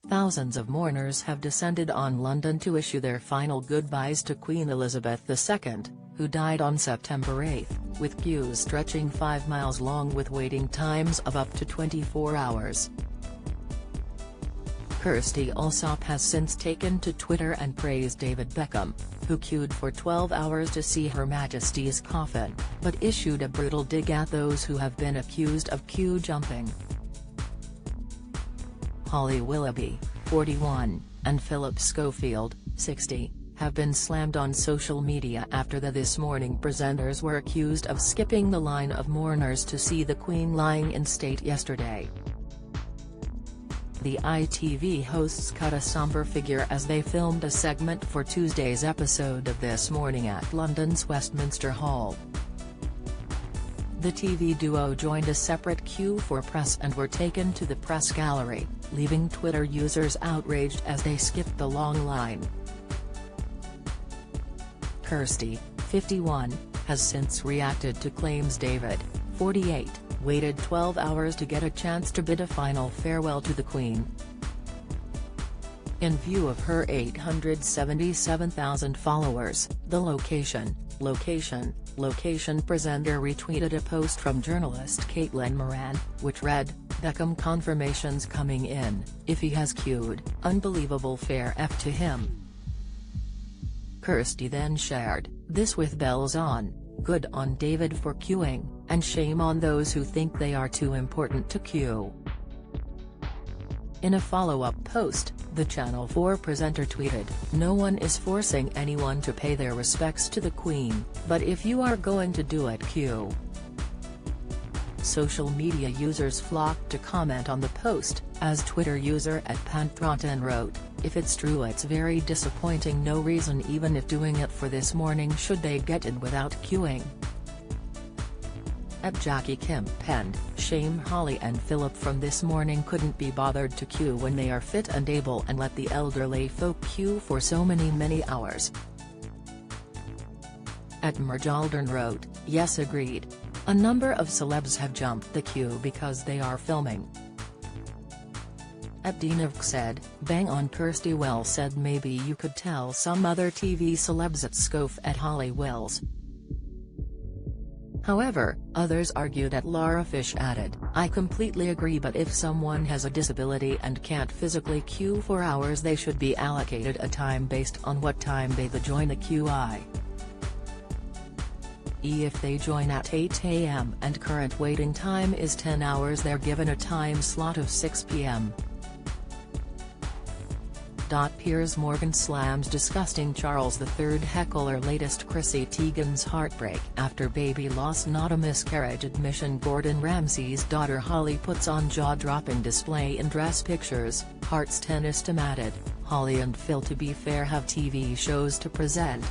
Thousands of mourners have descended on London to issue their final goodbyes to Queen Elizabeth II, who died on September 8, with queues stretching 5 miles long with waiting times of up to 24 hours. Kirstie Allsopp has since taken to Twitter and praised David Beckham, who queued for 12 hours to see Her Majesty's coffin, but issued a brutal dig at those who have been accused of queue jumping. Holly Willoughby, 41, and Philip Schofield, 60, have been slammed on social media after the This Morning presenters were accused of skipping the line of mourners to see the Queen lying in state yesterday. The ITV hosts cut a somber figure as they filmed a segment for Tuesday's episode of This Morning at London's Westminster Hall. The TV duo joined a separate queue for press and were taken to the press gallery, leaving Twitter users outraged as they skipped the long line. Kirstie, 51, has since reacted to claims David, 48, waited 12 hours to get a chance to bid a final farewell to the Queen. In view of her 877,000 followers, the location presenter retweeted a post from journalist Caitlin Moran, which read, "Beckham confirmations coming in, if he has queued, unbelievable fair F to him." Kirstie then shared, "This with bells on, good on David for queuing, and shame on those who think they are too important to queue." In a follow-up post, the Channel 4 presenter tweeted, "No one is forcing anyone to pay their respects to the Queen, but if you are going to do it, queue." Social media users flocked to comment on the post, as Twitter user @Panthroton wrote, "If it's true it's very disappointing, no reason even if doing it for This Morning should they get in without queuing." Jackie Kim penned, "Shame Holly and Philip from This Morning couldn't be bothered to queue when they are fit and able and let the elderly folk queue for so many hours." @Merjaldern wrote, "Yes, agreed. A number of celebs have jumped the queue because they are filming." @Dinavk said, "Bang on Kirstie, well said, maybe you could tell some other TV celebs at Scof at Holly Wills." However, others argued. Lara Fish added, "I completely agree, but if someone has a disability and can't physically queue for hours, they should be allocated a time based on what time they join the queue. If they join at 8 a.m. and current waiting time is 10 hours, they're given a time slot of 6 p.m. Piers Morgan slams disgusting Charles III heckler. Latest Chrissy Teigen's heartbreak after baby loss not a miscarriage admission. Gordon Ramsay's daughter Holly puts on jaw-dropping display in dress pictures. Hearts tennis team added, "Holly and Phil, to be fair, have TV shows to present."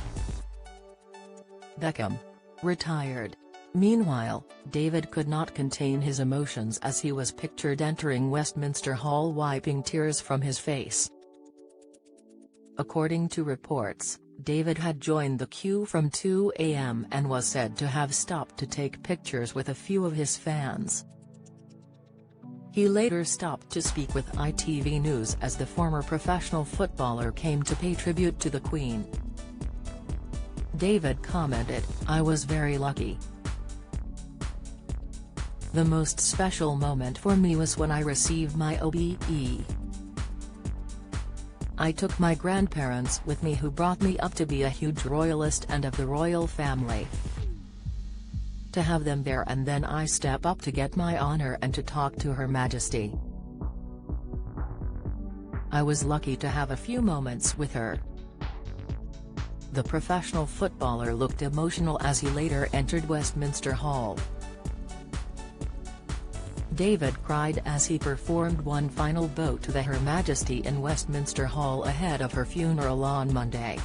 Beckham retired. Meanwhile, David could not contain his emotions as he was pictured entering Westminster Hall wiping tears from his face. According to reports, David had joined the queue from 2 a.m. and was said to have stopped to take pictures with a few of his fans. He later stopped to speak with ITV News as the former professional footballer came to pay tribute to the Queen. David commented, "I was very lucky. The most special moment for me was when I received my OBE. I took my grandparents with me who brought me up to be a huge royalist and of the royal family. To have them there and then I step up to get my honor and to talk to Her Majesty. I was lucky to have a few moments with her." The professional footballer looked emotional as he later entered Westminster Hall. David cried as he performed one final bow to the Her Majesty in Westminster Hall ahead of her funeral on Monday.